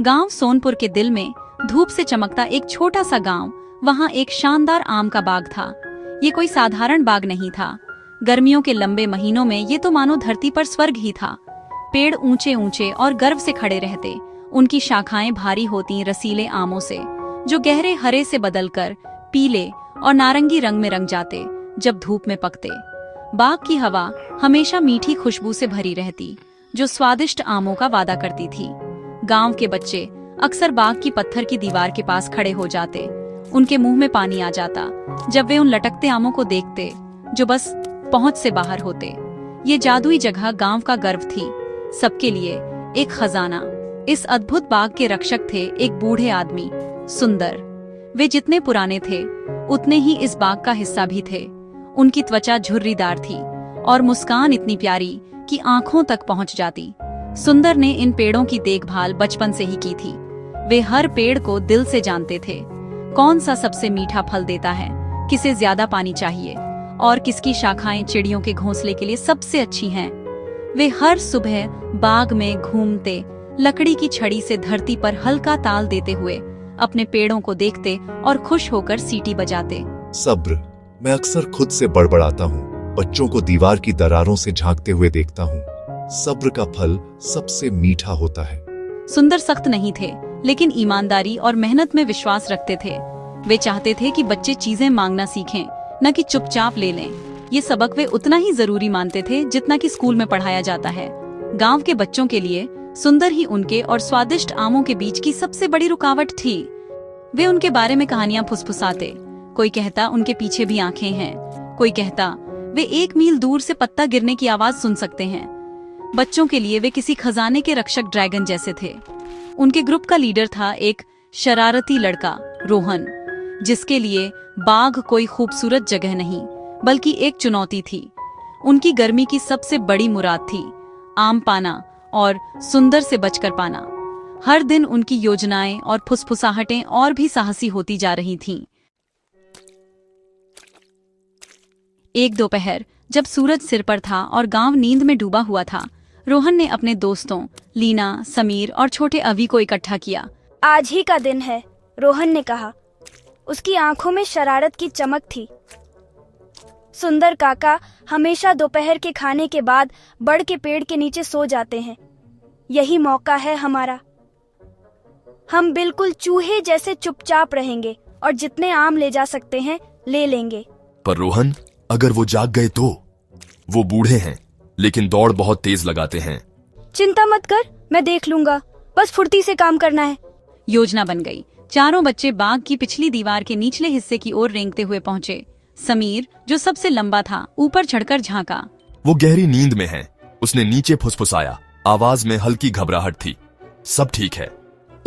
गांव सोनपुर के दिल में धूप से चमकता एक छोटा सा गांव। वहां एक शानदार आम का बाग था। ये कोई साधारण बाग नहीं था। गर्मियों के लंबे महीनों में ये तो मानो धरती पर स्वर्ग ही था। पेड़ ऊंचे ऊंचे और गर्व से खड़े रहते। उनकी शाखाएं भारी होती रसीले आमों से, जो गहरे हरे से बदलकर पीले और नारंगी रंग में रंग जाते जब धूप में पकते। बाग की हवा हमेशा मीठी खुशबू से भरी रहती, जो स्वादिष्ट आमों का वादा करती थी। गांव के बच्चे अक्सर बाग की पत्थर की दीवार के पास खड़े हो जाते। उनके मुंह में पानी आ जाता जब वे उन लटकते आमों को देखते, जो बस पहुंच से बाहर होते। ये जादुई जगह गांव का गर्व थी, सबके लिए एक खजाना। इस अद्भुत बाग के रक्षक थे एक बूढ़े आदमी, सुंदर। वे जितने पुराने थे उतने ही इस बाग का हिस्सा भी थे। उनकी त्वचा झुर्रीदार थी और मुस्कान इतनी प्यारी कि आंखों तक पहुंच जाती। सुंदर ने इन पेड़ों की देखभाल बचपन से ही की थी। वे हर पेड़ को दिल से जानते थे, कौन सा सबसे मीठा फल देता है, किसे ज्यादा पानी चाहिए और किसकी शाखाएं चिड़ियों के घोंसले के लिए सबसे अच्छी हैं। वे हर सुबह बाग में घूमते, लकड़ी की छड़ी से धरती पर हल्का ताल देते हुए अपने पेड़ों को देखते और खुश होकर सीटी बजाते। सब्र। मैं अक्सर खुद से बड़बड़ाता हूँ, बच्चों को दीवार की दरारों से झांकते हुए देखता हूँ। सब्र का फल सबसे मीठा होता है। सुंदर सख्त नहीं थे, लेकिन ईमानदारी और मेहनत में विश्वास रखते थे। वे चाहते थे कि बच्चे चीजें मांगना सीखें, न कि चुपचाप ले लें। ये सबक वे उतना ही जरूरी मानते थे जितना कि स्कूल में पढ़ाया जाता है। गांव के बच्चों के लिए सुंदर ही उनके और स्वादिष्ट आमों के बीच की सबसे बड़ी रुकावट थी। वे उनके बारे में कहानियां फुसफुसाते। कोई कहता उनके पीछे भी आंखें हैं, कोई कहता वे 1 मील दूर से पत्ता गिरने की आवाज सुन सकते हैं। बच्चों के लिए वे किसी खजाने के रक्षक ड्रैगन जैसे थे। उनके ग्रुप का लीडर था एक शरारती लड़का, रोहन, जिसके लिए बाग कोई खूबसूरत जगह नहीं बल्कि एक चुनौती थी। उनकी गर्मी की सबसे बड़ी मुराद थी आम पाना और सुंदर से बचकर पाना। हर दिन उनकी योजनाएं और फुसफुसाहटें और भी साहसी होती जा रही थीं। एक दोपहर जब सूरज सिर पर था और गांव नींद में डूबा हुआ था, रोहन ने अपने दोस्तों लीना, समीर और छोटे अवी को इकट्ठा किया। आज ही का दिन है, रोहन ने कहा। उसकी आंखों में शरारत की चमक थी। सुंदर काका हमेशा दोपहर के खाने के बाद बड़ के पेड़ के नीचे सो जाते हैं। यही मौका है हमारा। हम बिल्कुल चूहे जैसे चुपचाप रहेंगे और जितने आम ले जा सकते हैं ले लेंगे। पर रोहन, अगर वो जाग गए तो? वो बूढ़े हैं लेकिन दौड़ बहुत तेज लगाते हैं। चिंता मत कर, मैं देख लूंगा, बस फुर्ती से काम करना है। योजना बन गई। चारों बच्चे बाग की पिछली दीवार के निचले हिस्से की ओर रेंगते हुए पहुंचे। समीर, जो सबसे लंबा था, ऊपर चढ़कर झांका। वो गहरी नींद में है, उसने नीचे फुसफुसाया। आवाज में हल्की घबराहट थी। सब ठीक है।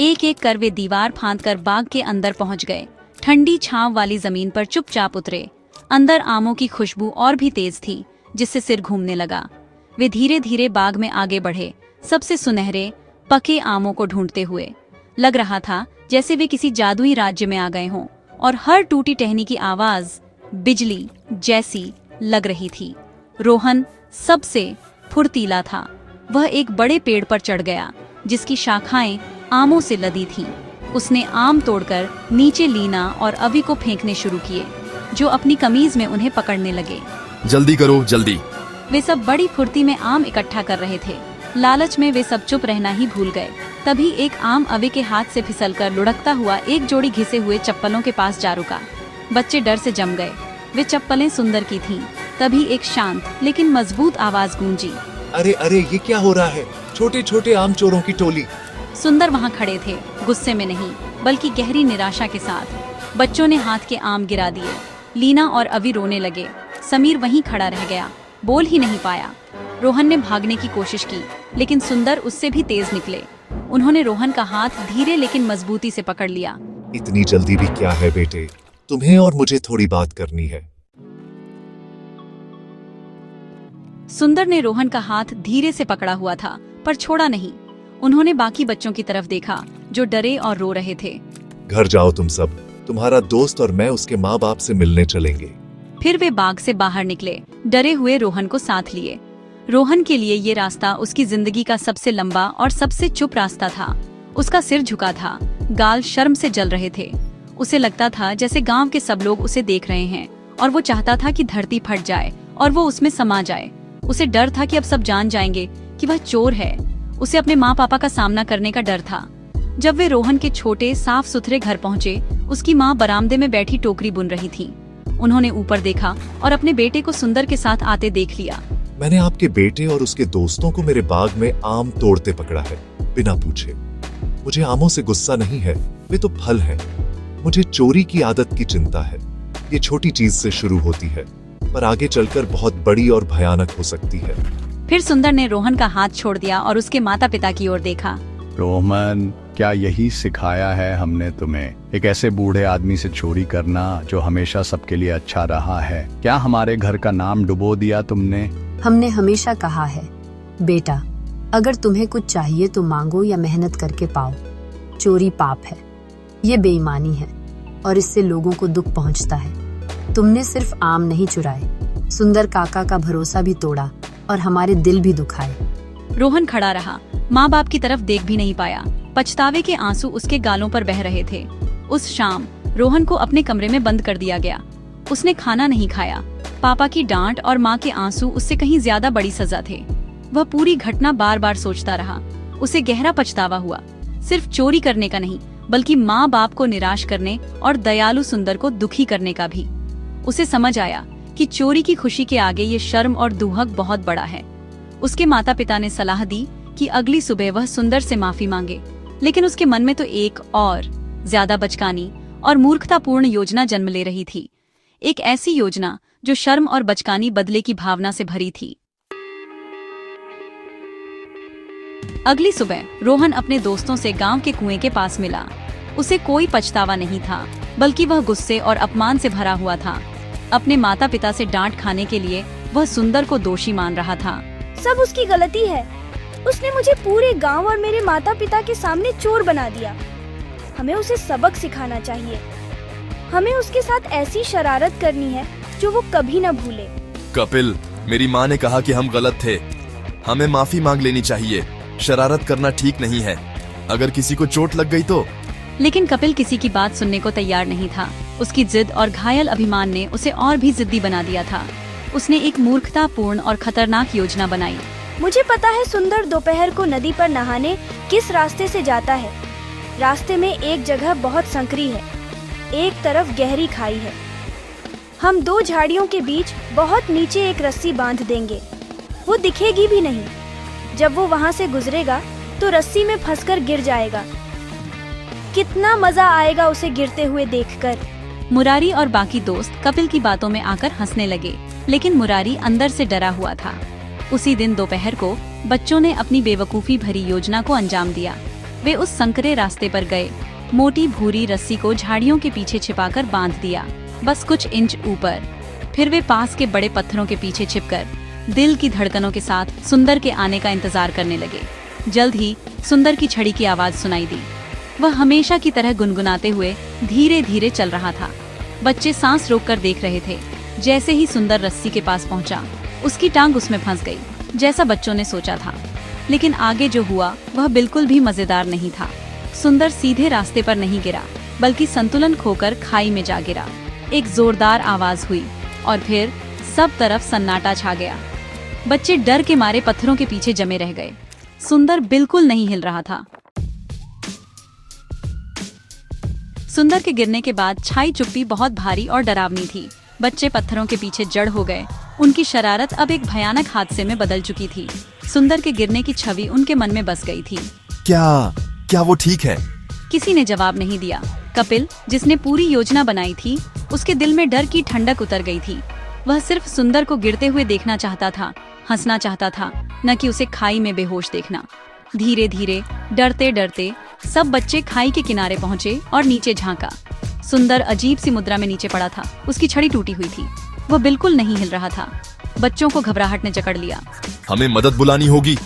एक एक कर वे दीवार फांदकर बाग के अंदर पहुंच गए। ठंडी छांव वाली जमीन पर चुपचाप उतरे। अंदर आमों की खुशबू और भी तेज थी, जिससे सिर घूमने लगा। वे धीरे धीरे बाग में आगे बढ़े, सबसे सुनहरे पके आमों को ढूंढते हुए। लग रहा था जैसे वे किसी जादुई राज्य में आ गए हों, और हर टूटी टहनी की आवाज बिजली जैसी लग रही थी। रोहन सबसे फुर्तीला था। वह एक बड़े पेड़ पर चढ़ गया, जिसकी शाखाएं आमों से लदी थीं। उसने आम तोड़कर नीचे लीना और अवी को फेंकने शुरू किए, जो अपनी कमीज में उन्हें पकड़ने लगे। जल्दी करो, जल्दी। वे सब बड़ी फुर्ती में आम इकट्ठा कर रहे थे। लालच में वे सब चुप रहना ही भूल गए। तभी एक आम अवी के हाथ से फिसलकर लुढ़कता हुआ एक जोड़ी घिसे हुए चप्पलों के पास जा रुका। बच्चे डर से जम गए। वे चप्पलें सुंदर की थीं। तभी एक शांत लेकिन मजबूत आवाज गूंजी। अरे अरे, ये क्या हो रहा है? छोटे छोटे आम चोरों की टोली। सुंदर वहाँ खड़े थे, गुस्से में नहीं बल्कि गहरी निराशा के साथ। बच्चों ने हाथ के आम गिरा दिए। लीना और अवी रोने लगे। समीर वहीं खड़ा रह गया, बोल ही नहीं पाया। रोहन ने भागने की कोशिश की, लेकिन सुंदर उससे भी तेज निकले। उन्होंने रोहन का हाथ धीरे लेकिन मजबूती से पकड़ लिया। इतनी जल्दी भी क्या है बेटे, तुम्हें और मुझे थोड़ी बात करनी है। सुंदर ने रोहन का हाथ धीरे से पकड़ा हुआ था, पर छोड़ा नहीं। उन्होंने बाकी बच्चों की तरफ देखा, जो डरे और रो रहे थे। घर जाओ तुम सब, तुम्हारा दोस्त और मैं उसके माँ बाप से मिलने चलेंगे। फिर वे बाग से बाहर निकले, डरे हुए रोहन को साथ लिए। रोहन के लिए ये रास्ता उसकी जिंदगी का सबसे लंबा और सबसे चुप रास्ता था। उसका सिर झुका था, गाल शर्म से जल रहे थे। उसे लगता था जैसे गांव के सब लोग उसे देख रहे हैं और वो चाहता था कि धरती फट जाए और वो उसमें समा जाए। उसे डर था कि अब सब जान जाएंगे कि वह चोर है। उसे अपने माँ पापा का सामना करने का डर था। जब वे रोहन के छोटे साफ सुथरे घर पहुँचे, उसकी माँ बरामदे में बैठी टोकरी बुन रही थी। उन्होंने ऊपर देखा और अपने बेटे को सुंदर के साथ आते देख लिया। मैंने आपके बेटे और उसके दोस्तों को मेरे बाग में आम तोड़ते पकड़ा है, बिना पूछे। मुझे आमों से गुस्सा नहीं है, वे तो फल हैं। मुझे चोरी की आदत की चिंता है। ये छोटी चीज से शुरू होती है, पर आगे चलकर बहुत बड़ी और भयानक हो सकती है। फिर सुंदर ने रोहन का हाथ छोड़ दिया और उसके माता पिता की ओर देखा। रोहन, क्या यही सिखाया है हमने तुम्हें? एक ऐसे बूढ़े आदमी से चोरी करना जो हमेशा सबके लिए अच्छा रहा है? क्या हमारे घर का नाम डुबो दिया तुमने? हमने हमेशा कहा है, बेटा, अगर तुम्हें कुछ चाहिए तो मांगो या मेहनत करके पाओ। चोरी पाप है, ये बेईमानी है और इससे लोगों को दुख पहुंचता है। तुमने सिर्फ आम नहीं चुराए, सुंदर काका का भरोसा भी तोड़ा और हमारे दिल भी दुखाए। रोहन खड़ा रहा, माँ बाप की तरफ देख भी नहीं पाया। पछतावे के आंसू उसके गालों पर बह रहे थे। उस शाम रोहन को अपने कमरे में बंद कर दिया गया। उसने खाना नहीं खाया। पापा की डांट और माँ के आंसू उससे कहीं ज्यादा बड़ी सजा थे। वह पूरी घटना बार बार सोचता रहा। उसे गहरा पछतावा हुआ, सिर्फ चोरी करने का नहीं, बल्कि माँ बाप को निराश करने और दयालु सुंदर को दुखी करने का भी। उसे समझ आया कि चोरी की खुशी के आगे ये शर्म और दुहक बहुत बड़ा है। उसके माता पिता ने सलाह दी कि अगली सुबह वह सुंदर से माफी मांगे, लेकिन उसके मन में तो एक और ज्यादा बचकानी और मूर्खतापूर्ण योजना जन्म ले रही थी। एक ऐसी योजना जो शर्म और बचकानी बदले की भावना से भरी थी। अगली सुबह रोहन अपने दोस्तों से गांव के कुएं के पास मिला। उसे कोई पछतावा नहीं था, बल्कि वह गुस्से और अपमान से भरा हुआ था। अपने माता पिता से डांट खाने के लिए वह सुंदर को दोषी मान रहा था। सब उसकी गलती है। उसने मुझे पूरे गांव और मेरे माता पिता के सामने चोर बना दिया। हमें उसे सबक सिखाना चाहिए। हमें उसके साथ ऐसी शरारत करनी है जो वो कभी न भूले। कपिल, मेरी माँ ने कहा कि हम गलत थे। हमें माफी मांग लेनी चाहिए। शरारत करना ठीक नहीं है। अगर किसी को चोट लग गई तो? लेकिन कपिल किसी की बात सुनने को तैयार नहीं था। उसकी जिद और घायल अभिमान ने उसे और भी जिद्दी बना दिया था। उसने एक मूर्खतापूर्ण और खतरनाक योजना बनाई। मुझे पता है सुंदर दोपहर को नदी पर नहाने किस रास्ते से जाता है। रास्ते में एक जगह बहुत संकरी है, एक तरफ गहरी खाई है। हम दो झाड़ियों के बीच बहुत नीचे एक रस्सी बांध देंगे। वो दिखेगी भी नहीं। जब वो वहाँ से गुजरेगा तो रस्सी में फंसकर गिर जाएगा। कितना मजा आएगा उसे गिरते हुए देखकर। मुरारी और बाकी दोस्त कपिल की बातों में आकर हंसने लगे, लेकिन मुरारी अंदर से डरा हुआ था। उसी दिन दोपहर को बच्चों ने अपनी बेवकूफी भरी योजना को अंजाम दिया। वे उस संकरे रास्ते पर गए। मोटी भूरी रस्सी को झाड़ियों के पीछे छिपाकर बांध दिया, बस कुछ इंच ऊपर। फिर वे पास के बड़े पत्थरों के पीछे छिपकर दिल की धड़कनों के साथ सुंदर के आने का इंतजार करने लगे। जल्द ही सुंदर की छड़ी की आवाज सुनाई दी। वह हमेशा की तरह गुनगुनाते हुए धीरे धीरे चल रहा था। बच्चे सांस रोककर देख रहे थे। जैसे ही सुंदर रस्सी के पास पहुंचा, उसकी टांग उसमें फंस गई, जैसा बच्चों ने सोचा था। लेकिन आगे जो हुआ वह बिल्कुल भी मजेदार नहीं था। सुंदर सीधे रास्ते पर नहीं गिरा, बल्कि संतुलन खोकर खाई में जा गिरा। एक जोरदार आवाज हुई और फिर सब तरफ सन्नाटा छा गया। बच्चे डर के मारे पत्थरों के पीछे जमे रह गए। सुंदर बिल्कुल नहीं हिल रहा था। सुंदर के गिरने के बाद छाई चुप्पी बहुत भारी और डरावनी थी। बच्चे पत्थरों के पीछे जड़ हो गए। उनकी शरारत अब एक भयानक हादसे में बदल चुकी थी। सुंदर के गिरने की छवि उनके मन में बस गई थी। क्या वो ठीक है? किसी ने जवाब नहीं दिया। कपिल, जिसने पूरी योजना बनाई थी, उसके दिल में डर की ठंडक उतर गई थी। वह सिर्फ सुंदर को गिरते हुए देखना चाहता था, हंसना चाहता था, न कि उसे खाई में बेहोश देखना। धीरे धीरे, डरते डरते सब बच्चे खाई के किनारे पहुँचे और नीचे झांका। सुंदर अजीब सी मुद्रा में नीचे पड़ा था। उसकी छड़ी टूटी हुई थी। वह बिल्कुल नहीं हिल रहा था। बच्चों को घबराहट ने जकड़ लिया। हमें मदद बुलानी होगी।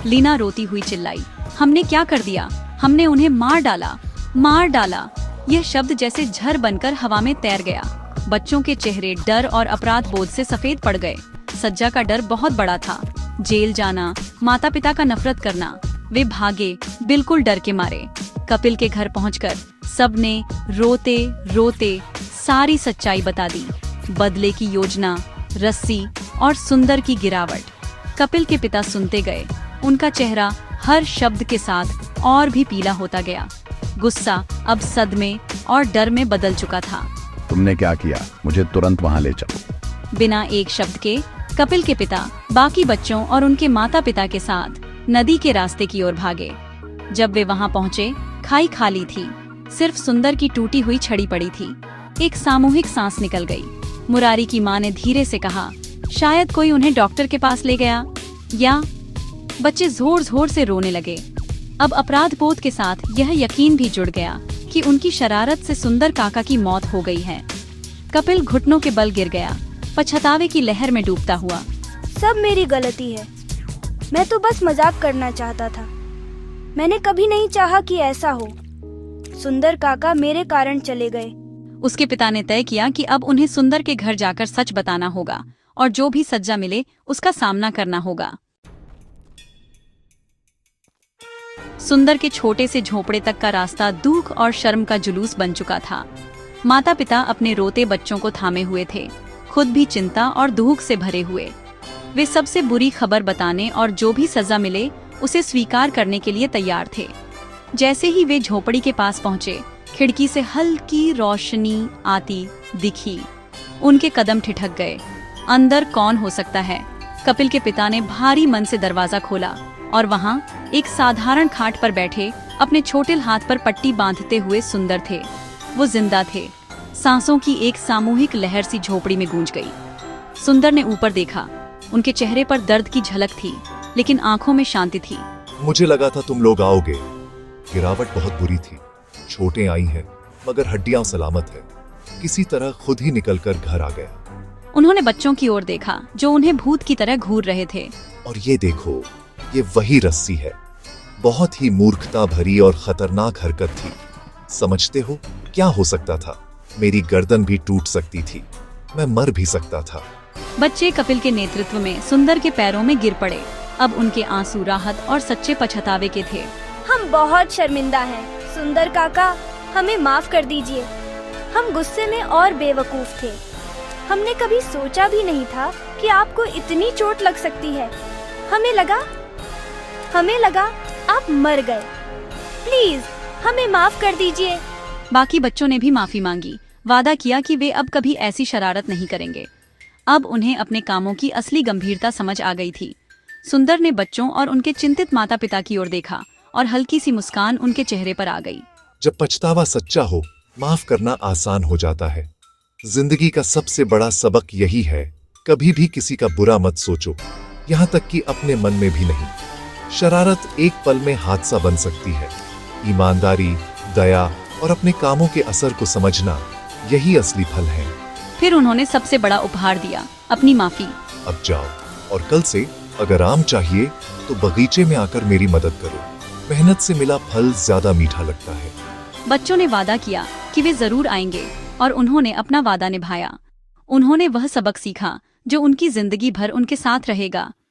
लीना रोती हुई चिल्लाई, हमने क्या कर दिया? हमने उन्हें मार डाला, मार डाला। यह शब्द जैसे झर बनकर हवा में तैर गया। बच्चों के चेहरे डर और अपराध बोध से सफेद पड़ गए। सज्जा का डर बहुत बड़ा था। जेल जाना, माता पिता का नफरत करना, वे भागे, बिल्कुल डर के मारे। कपिल के घर पहुंचकर सबने रोते रोते सारी सच्चाई बता दी, बदले की योजना, रस्सी और सुंदर की गिरावट। कपिल के पिता सुनते गए, उनका चेहरा हर शब्द के साथ और भी पीला होता गया। गुस्सा अब सदमे और डर में बदल चुका था। तुमने क्या किया? मुझे तुरंत वहाँ ले चलो। बिना एक शब्द के कपिल के पिता बाकी बच्चों और उनके माता पिता के साथ नदी के रास्ते की ओर भागे। जब वे वहां पहुंचे, खाई खाली थी, सिर्फ सुंदर की टूटी हुई छड़ी पड़ी थी। एक सामूहिक सांस निकल गई। मुरारी की मां ने धीरे से कहा, शायद कोई उन्हें डॉक्टर के पास ले गया, या बच्चे जोर जोर से रोने लगे। अब अपराध बोध के साथ यह यकीन भी जुड़ गया कि उनकी शरारत से सुंदर काका की मौत हो गई है। कपिल घुटनों के बल गिर गया, पछतावे की लहर में डूबता हुआ। सब मेरी गलती है, मैं तो बस मजाक करना चाहता था। मैंने कभी नहीं चाहा कि ऐसा हो। सुंदर काका मेरे कारण चले गए। उसके पिता ने तय किया कि अब उन्हें सुंदर के घर जाकर सच बताना होगा और जो भी सजा मिले उसका सामना करना होगा। सुंदर के छोटे से झोपड़े तक का रास्ता दुख और शर्म का जुलूस बन चुका था। माता पिता अपने रोते बच्चों को थामे हुए थे, खुद भी चिंता और दुख से भरे हुए। वे सबसे बुरी खबर बताने और जो भी सजा मिले उसे स्वीकार करने के लिए तैयार थे। जैसे ही वे झोपड़ी के पास पहुंचे, खिड़की से हल्की रोशनी आती दिखी। उनके कदम ठिठक गए। अंदर कौन हो सकता है? कपिल के पिता ने भारी मन से दरवाजा खोला और वहां एक साधारण खाट पर बैठे अपने छोटे हाथ पर पट्टी बांधते हुए सुंदर थे। वो जिंदा थे। सांसों की एक सामूहिक लहर सी झोपड़ी में गूंज गई। सुंदर ने ऊपर देखा। उनके चेहरे पर दर्द की झलक थी, लेकिन आंखों में शांति थी। मुझे लगा था तुम लोग आओगे। गिरावट बहुत बुरी थी, चोटें आई हैं, मगर हड्डियां सलामत है। किसी तरह खुद ही निकलकर घर आ गया। उन्होंने बच्चों की ओर देखा जो उन्हें भूत की तरह घूर रहे थे। और ये देखो, ये वही रस्सी है। बहुत ही मूर्खता भरी और खतरनाक हरकत थी। समझते हो क्या हो सकता था? मेरी गर्दन भी टूट सकती थी, मैं मर भी सकता था। बच्चे कपिल के नेतृत्व में सुंदर के पैरों में गिर पड़े। अब उनके आंसू राहत और सच्चे पछतावे के थे। हम बहुत शर्मिंदा हैं, सुंदर काका, हमें माफ कर दीजिए। हम गुस्से में और बेवकूफ थे। हमने कभी सोचा भी नहीं था कि आपको इतनी चोट लग सकती है। हमें लगा आप मर गए। प्लीज हमें माफ कर दीजिए। बाकी बच्चों ने भी माफी मांगी, वादा किया कि वे अब कभी ऐसी शरारत नहीं करेंगे। अब उन्हें अपने कामों की असली गंभीरता समझ आ गई थी। सुंदर ने बच्चों और उनके चिंतित माता पिता की ओर देखा और हल्की सी मुस्कान उनके चेहरे पर आ गई। जब पछतावा सच्चा हो, माफ करना आसान हो जाता है। जिंदगी का सबसे बड़ा सबक यही है, कभी भी किसी का बुरा मत सोचो, यहाँ तक कि अपने मन में भी नहीं। शरारत एक पल में हादसा बन सकती है। ईमानदारी, दया और अपने कामों के असर को समझना, यही असली फल है। फिर उन्होंने सबसे बड़ा उपहार दिया, अपनी माफी। अब जाओ और कल से अगर आम चाहिए तो बगीचे में आकर मेरी मदद करो। मेहनत से मिला फल ज्यादा मीठा लगता है। बच्चों ने वादा किया कि वे जरूर आएंगे और उन्होंने अपना वादा निभाया। उन्होंने वह सबक सीखा जो उनकी जिंदगी भर उनके साथ रहेगा।